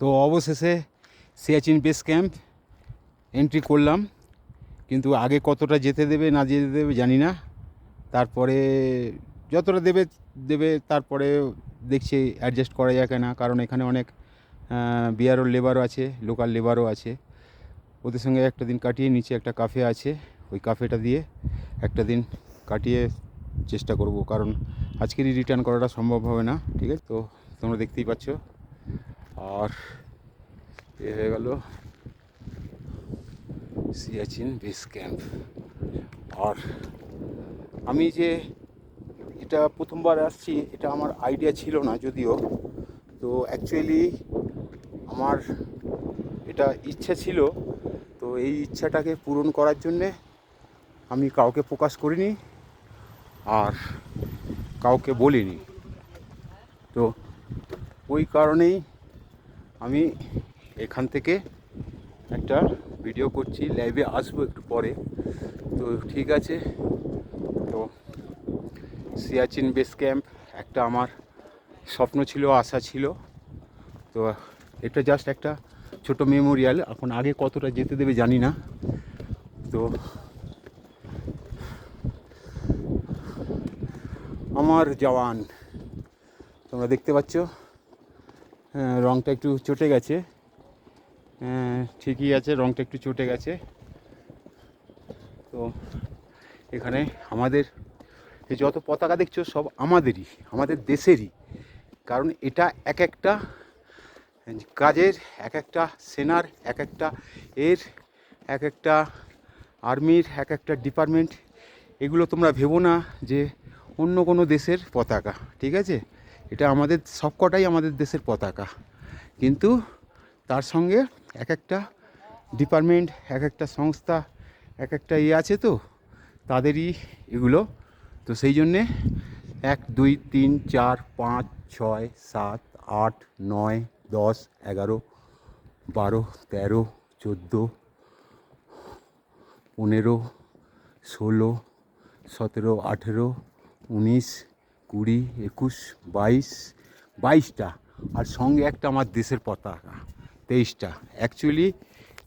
তো অবশেষে Siachen base camp entry করলাম, কিন্তু আগে কতটা যেতে দেবে না যেতে দেবে জানি না। তারপরে যতটা দেবে দেবে, তারপরে দেখছি অ্যাডজাস্ট করা যায় কিনা, কারণ এখানে অনেক বিআরও লেবারও আছে, লোকাল লেবারও আছে। ওদের সঙ্গে একটা দিন কাটিয়ে নিচে একটা কাফে আছে, ওই কাফেটা দিয়ে একটা দিন কাটিয়ে চেষ্টা করব, কারণ আজকেরই রিটার্ন করাটা সম্ভব হবে না। ঠিক আছে, তো তোমরা দেখতেই পাচ্ছ। আর এ হয়ে গেল সিয়াচিন বেস ক্যাম্প। আর আমি যে এটা প্রথমবার আসছি, এটা আমার আইডিয়া ছিল না যদিও। তো অ্যাকচুয়ালি আমার এটা ইচ্ছা ছিল, তো এই ইচ্ছাটাকে পূরণ করার জন্যে আমি কাউকে প্রকাশ করিনি আর কাউকে বলিনি। তো ওই কারণেই আমি এখান থেকে একটা ভিডিও করছি, লাইভে আসবো একটু পরে। তো ঠিক আছে, তো সিয়াচিন বেস ক্যাম্প একটা আমার স্বপ্ন ছিল, আশা ছিল। তো এটা জাস্ট একটা ছোট মেমোরিয়াল। এখন আগে কতটা যেতে দেবে জানি না। তো আমার জওয়ান তোমরা দেখতে পাচ্ছ, রঙটা একটু চটে গেছে। ঠিকই আছে, রঙটা একটু চটে গেছে। তো এখানে আমাদের এই যত পতাকা দেখছো সব আমাদেরই, আমাদের দেশেরই। কারণ এটা এক একটা কাজের, এক একটা সেনার, এক একটা এর, এক একটা আর্মির, এক একটা ডিপার্টমেন্ট। এগুলো তোমরা ভেবো না যে অন্য কোনো দেশের পতাকা, ঠিক আছে? এটা আমাদের সবকটাই আমাদের দেশের পতাকা, কিন্তু তার সঙ্গে এক একটা ডিপার্টমেন্ট, এক একটা সংস্থা, এক একটা আছে, তো তাদেরই এগুলো। তো সেই জন্যে 1 2 3 4 5 6 7 8 9 10 11 12 13 14 15 16 17 18 19 20 21 22 22টা, আর সঙ্গে একটা আমার দেশের পতাকা 23টা। অ্যাকচুয়ালি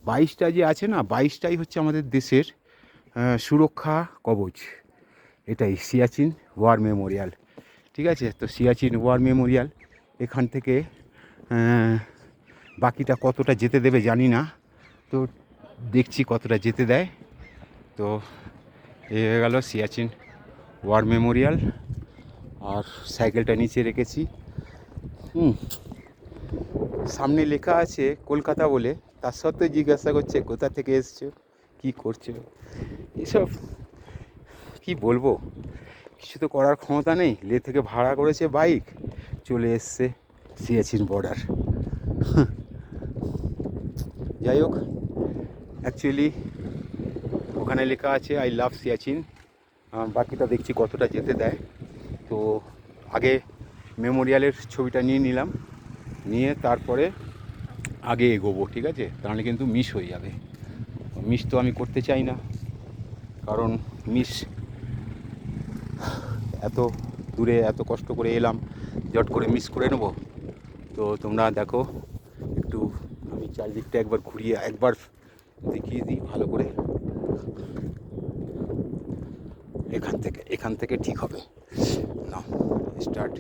22টা যে আছে না, 22টাই হচ্ছে আমাদের দেশের সুরক্ষা কবচ। এটাই সিয়াচিন ওয়ার মেমোরিয়াল, ঠিক আছে? তো সিয়াচিন ওয়ার মেমোরিয়াল এখান থেকে বাকিটা কতটা যেতে দেবে জানি না, তো দেখছি কতটা যেতে দেয়। তো এই হয়ে গেল সিয়াচিন ওয়ার মেমোরিয়াল। আর সাইকেলটা নিচে রেখেছি। সামনে লেখা আছে কলকাতা বলে, তার সত্ত্বেও জিজ্ঞাসা করছে কোথা থেকে এসছো, কী করছো। এসব কি বলবো, কিছু তো করার ক্ষমতা নেই। লে থেকে ভাড়া করেছে বাইক, চলে এসছে সিয়াচিন বর্ডার। যাই হোক, অ্যাকচুয়ালি ওখানে লেখা আছে আই লাভ সিয়াচিন। বাকিটা দেখছি কতটা যেতে দেয়। তো আগে মেমোরিয়ালের ছবিটা নিয়ে নিলাম, নিয়ে তারপরে আগে এগোবো, ঠিক আছে? তাহলে কিন্তু মিস হয়ে যাবে। মিস তো আমি করতে চাই না, কারণ মিস এত দূরে এত কষ্ট করে এলাম, জট করে মিস করে নেবো? তো তোমরা দেখো একটু, আমি চারদিকটা একবার ঘুরিয়ে একবার দেখিয়ে দিই ভালো করে। এখান থেকে ঠিক হবে না? স্টার্ট।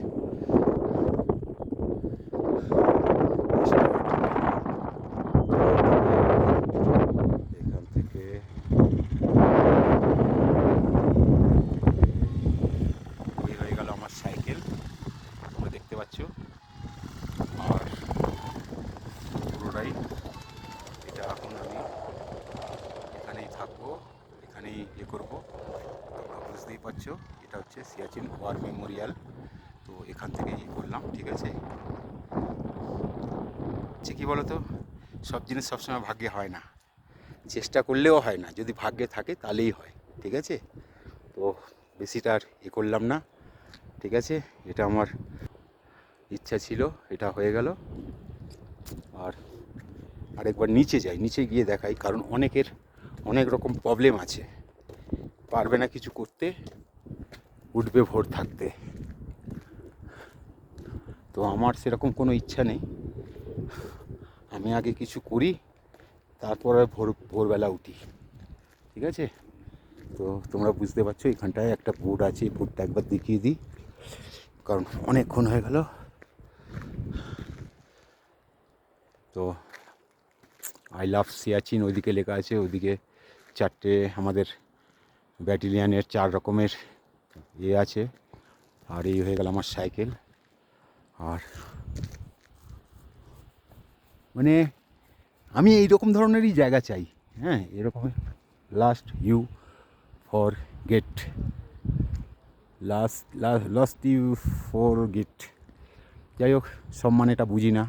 এখান থেকে এই হয়ে গেল আমার সাইকেল, তোমরা দেখতে পাচ্ছ। আর পুরোটাই এটা এখন আমি এখানেই থাকবো, এখানেই ইয়ে করবো। তোমরা বুঝতেই পারছো, এটা হচ্ছে সিয়াচিন ওয়ার মেমোরিয়াল। তো এখান থেকে ইয়ে করলাম, ঠিক আছে? কী বলো তো, সব জিনিস সবসময় ভাগ্যে হয় না, চেষ্টা করলেও হয় না। যদি ভাগ্যে থাকে তাহলেই হয়, ঠিক আছে? তো বেশিটা আর এ করলাম না, ঠিক আছে? এটা আমার ইচ্ছা ছিল, এটা হয়ে গেল। আর আরেকবার নিচে যাই, নিচে গিয়ে দেখাই, কারণ অনেকের অনেক রকম প্রবলেম আছে, পারবে না কিছু করতে, উঠবে ভোর থাকতে। তো আমার সেরকম কোনো ইচ্ছা নেই, আমি আগে কিছু করি, তারপরে ভোরবেলা উঠি, ঠিক আছে? তো তোমরা বুঝতে পারছো এখানটায় একটা বোর্ড আছে, এই বোর্ডটা একবার দেখিয়ে দিই, কারণ অনেকক্ষণ হয়ে গেল। তো আই লাভ সিয়াচিন ওইদিকে লেখা আছে, ওইদিকে 4টে আমাদের ব্যাটালিয়ানের 4 রকমের আছে। আর এই হয়ে গেল আমার সাইকেল। আর মানে আমি এইরকম ধরনেরই জায়গা চাই, হ্যাঁ, এরকম। Last you forget, last you forget, যাই হোক, সম্মানেটা বুঝি না।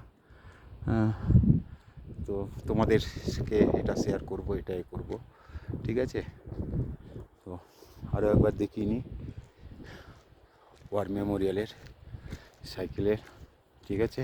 তো তোমাদেরকে এটা শেয়ার করব, এটাই করব, ঠিক আছে? তো আরও একবার দেখিয়ে নিই ওয়ার মেমোরিয়ালের সাইকেলের, ঠিক আছে?